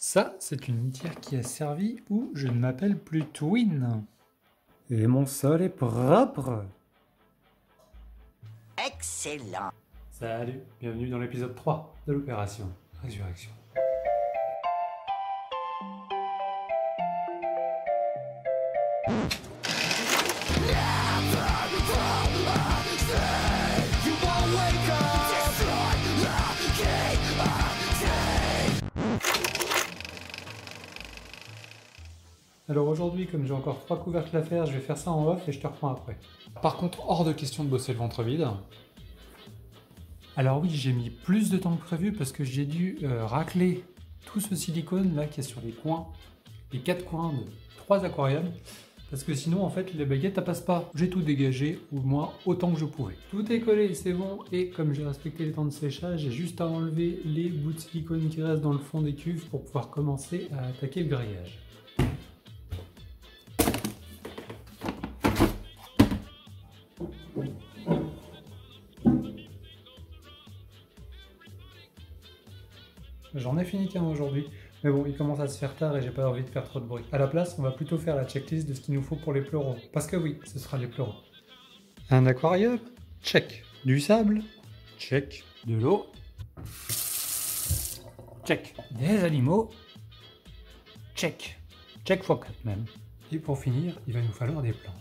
Ça, c'est une litière qui a servi où je ne m'appelle plus Twin. Et mon sol est propre. Excellent. Salut, bienvenue dans l'épisode 3 de l'opération Résurrection. Alors aujourd'hui, comme j'ai encore 3 couvercles à faire, je vais faire ça en off et je te reprends après. Par contre, hors de question de bosser le ventre vide. Alors oui, j'ai mis plus de temps que prévu parce que j'ai dû racler tout ce silicone là qui est sur les coins, les 4 coins de 3 aquariums. Parce que sinon, en fait, les baguettes, elles passent pas. J'ai tout dégagé, ou moins autant que je pouvais. Tout est collé, c'est bon. Et comme j'ai respecté les temps de séchage, j'ai juste à enlever les bouts de silicone qui restent dans le fond des cuves pour pouvoir commencer à attaquer le grillage. J'en ai fini qu'un aujourd'hui, mais bon, il commence à se faire tard et j'ai pas envie de faire trop de bruit. À la place, on va plutôt faire la checklist de ce qu'il nous faut pour les pleuraux. Parce que oui, ce sera les pleuraux. Un aquarium? Check. Du sable? Check. De l'eau? Check. Des animaux? Check. Check x 4 même. Et pour finir, il va nous falloir des plantes.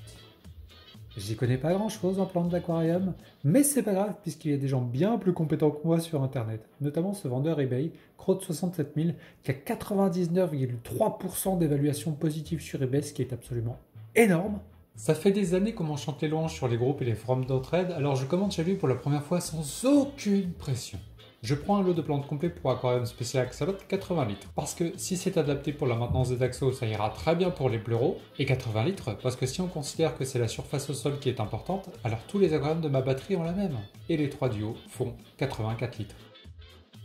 J'y connais pas grand chose en plantes d'aquarium, mais c'est pas grave puisqu'il y a des gens bien plus compétents que moi sur internet, notamment ce vendeur eBay, Crowd67000, qui a 99,3% d'évaluation positive sur eBay, ce qui est absolument énorme. Ça fait des années qu'on m'enchante les louanges sur les groupes et les forums d'entraide, alors je commande chez lui pour la première fois sans aucune pression. Je prends un lot de plantes complet pour aquarium spécial axolot 80 litres. Parce que si c'est adapté pour la maintenance des axos, ça ira très bien pour les pleuraux. Et 80 litres, parce que si on considère que c'est la surface au sol qui est importante, alors tous les aquariums de ma batterie ont la même. Et les 3 duos font 84 litres.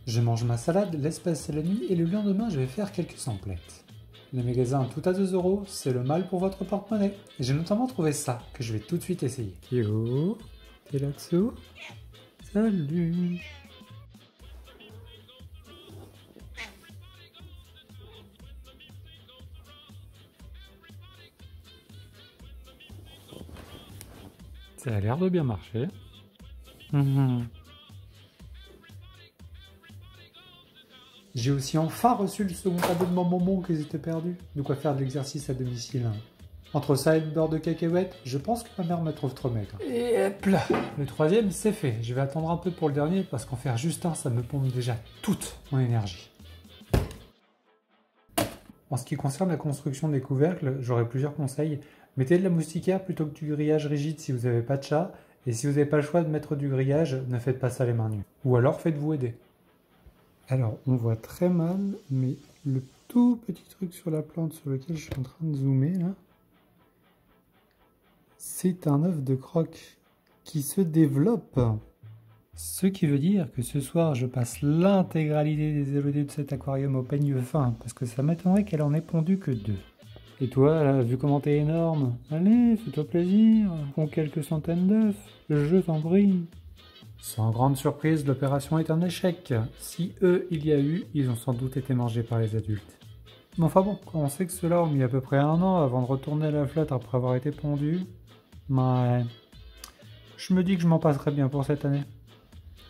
Je mange ma salade, l'espace et la nuit, et le lendemain je vais faire quelques emplettes. Le magasin tout à 2 €, c'est le mal pour votre porte-monnaie. Et j'ai notamment trouvé ça, que je vais tout de suite essayer. Yo, t'es là-dessous? Salut! Ça a l'air de bien marcher. J'ai aussi enfin reçu le second cadeau de ma maman qu'ils étaient perdus. De quoi faire de l'exercice à domicile. Entre ça et le beurre de cacahuètes, je pense que ma mère me trouve trop maigre. Et hop là, le troisième c'est fait. Je vais attendre un peu pour le dernier parce qu'en faire juste un, ça me pompe déjà toute mon énergie. En ce qui concerne la construction des couvercles, j'aurai plusieurs conseils. Mettez de la moustiquaire plutôt que du grillage rigide si vous n'avez pas de chat. Et si vous n'avez pas le choix de mettre du grillage, ne faites pas ça les mains nues. Ou alors faites-vous aider. Alors, on voit très mal, mais le tout petit truc sur la plante sur lequel je suis en train de zoomer, là, c'est un œuf de croque qui se développe. Ce qui veut dire que ce soir, je passe l'intégralité des élodées de cet aquarium au peigne fin, parce que ça m'étonnerait qu'elle en ait pondu que 2. Et toi, là, vu comment t'es énorme, allez, fais-toi plaisir, prends quelques centaines d'œufs, je t'en prie. Sans grande surprise, l'opération est un échec. Si eux, il y a eu, ils ont sans doute été mangés par les adultes. Mais enfin bon, quand on sait que ceux-là ont mis à peu près 1 an avant de retourner à la flotte après avoir été pondus, ouais, je me dis que je m'en passerai bien pour cette année.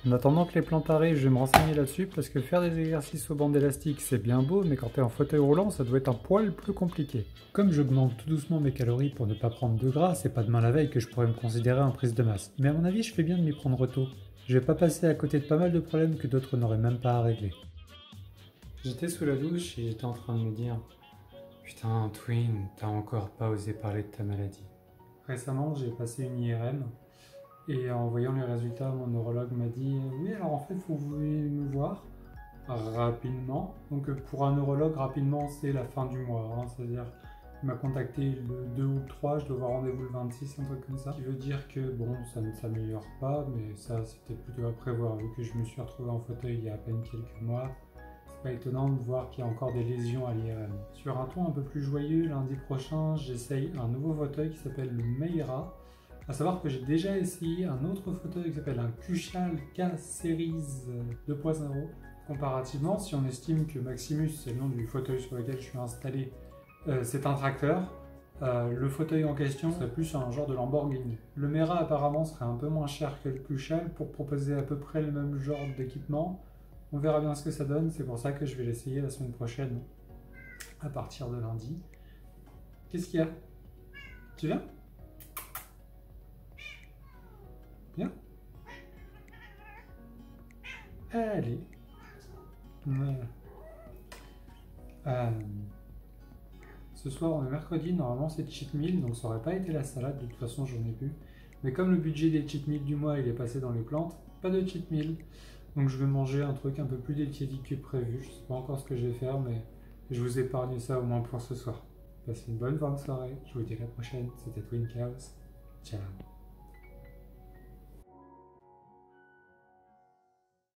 En attendant que les plantes arrivent, je vais me renseigner là-dessus parce que faire des exercices au bande élastique c'est bien beau, mais quand t'es en fauteuil roulant, ça doit être un poil plus compliqué. Comme j'augmente tout doucement mes calories pour ne pas prendre de gras, c'est pas demain la veille que je pourrais me considérer en prise de masse. Mais à mon avis, je fais bien de m'y prendre tôt. Je vais pas passer à côté de pas mal de problèmes que d'autres n'auraient même pas à régler. J'étais sous la douche et j'étais en train de me dire « Putain, Twin, t'as encore pas osé parler de ta maladie. » Récemment, j'ai passé une IRM. Et en voyant les résultats, mon neurologue m'a dit « Oui, alors en fait, vous voulez me voir rapidement. » Donc pour un neurologue, rapidement, c'est la fin du mois. Hein, c'est-à-dire, il m'a contacté le 2 ou le 3, je dois avoir rendez-vous le 26, un truc comme ça. Ce qui veut dire que, bon, ça ne s'améliore pas, mais ça, c'était plutôt à prévoir. Vu que je me suis retrouvé en fauteuil il y a à peine quelques mois, c'est pas étonnant de voir qu'il y a encore des lésions à l'IRM. Sur un ton un peu plus joyeux, lundi prochain, j'essaye un nouveau fauteuil qui s'appelle le Meira. A savoir que j'ai déjà essayé un autre fauteuil qui s'appelle un Kushal K-Series 2.0. Comparativement, si on estime que Maximus, c'est le nom du fauteuil sur lequel je suis installé, c'est un tracteur, le fauteuil en question serait plus un genre de Lamborghini. Le Mera apparemment serait un peu moins cher que le Kushel pour proposer à peu près le même genre d'équipement. On verra bien ce que ça donne, c'est pour ça que je vais l'essayer la semaine prochaine, à partir de lundi. Qu'est-ce qu'il y a? Tu viens? Viens? Allez. Voilà. Ce soir, on est mercredi, normalement c'est cheat meal, donc ça aurait pas été la salade, de toute façon j'en ai plus. Mais comme le budget des cheat meal du mois il est passé dans les plantes, pas de cheat meal. Donc je vais manger un truc un peu plus diététique que prévu, je sais pas encore ce que je vais faire, mais je vous épargne ça au moins pour ce soir. Passez une bonne fin de soirée, je vous dis à la prochaine, c'était Twin Chaos, ciao.